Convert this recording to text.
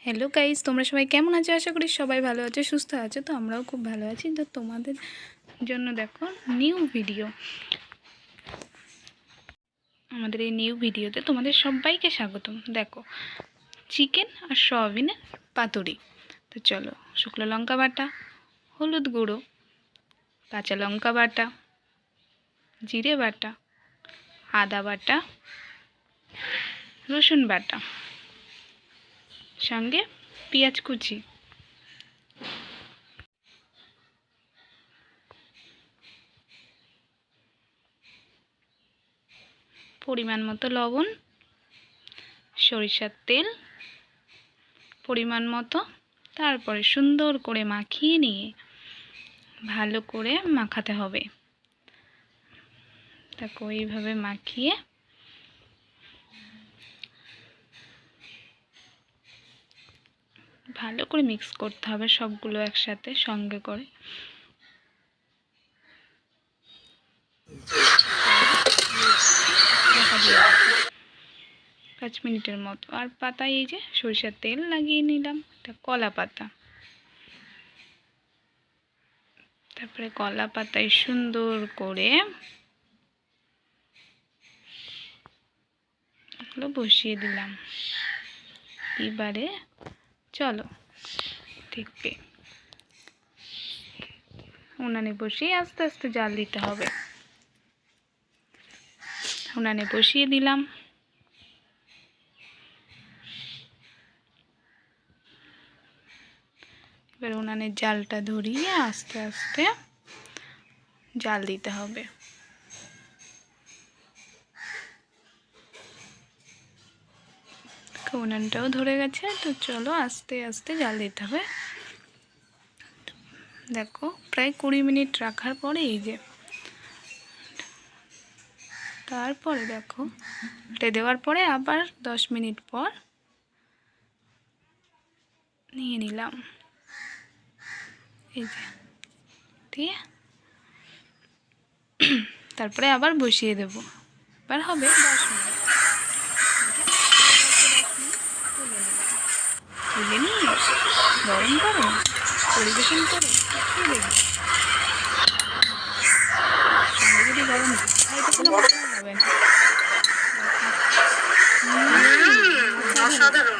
Hello guys, তোমরা সবাই কেমন আছো? আশা করি সবাই ভালো আছো, সুস্থ আছো। তো আমরাও খুব ভালো আছি। তো তোমাদের জন্য দেখো নিউ ভিডিও। আমাদের এই নিউ ভিডিওতে তোমাদের সবাইকে স্বাগতম। দেখো চিকেন আর সয়াবিনের পাতুরি। তো চলো, শুকনো লঙ্কা বাটা, হলুদ গুঁড়ো, কাঁচা লঙ্কা বাটা, জিরে বাটা, আদা বাটা, রসুন বাটা, সঙ্গে পেঁয়াজ কুচি, পরিমাণ মতো লবণ, সরিষার তেল পরিমাণ মতো, তারপরে সুন্দর করে মাখিয়ে নিয়ে ভালো করে মাখাতে হবে। দেখো এইভাবে মাখিয়ে ভালো করে মিক্স করতে হবে সবগুলো একসাথে সঙ্গে করে। 5 মিনিটের মতো। আর পাতায় এই যে সরিষার তেল লাগিয়ে নিলাম, এটা কলা পাতা। তারপরে কলা পাতায় সুন্দর করে এগুলো বসিয়ে দিলাম। এবারে চলো দেখবে, উনানে বসিয়ে আস্তে আস্তে জাল দিতে হবে। উনানে বসিয়ে দিলাম। এবার উনানের জালটা ধরিয়ে আস্তে আস্তে জাল দিতে হবে। উনানটাও ধরে গেছে, তো চলো আস্তে আস্তে জাল দিতে হবে। দেখো প্রায় 20 মিনিট রাখার পরে এই যে, তারপরে দেখো উল্টে দেওয়ার পরে আবার 10 মিনিট পর নিয়ে নিলাম। এই যে দিয়ে তারপরে আবার বসিয়ে দেব। এবার হবে 10 মিনিট। তুলে নিয়ে গরম গরম পরিবেশন করে খেয়ে দেখবে। সঙ্গে যদি গরম হয় তো কোনো হবে না। অসাধারণ।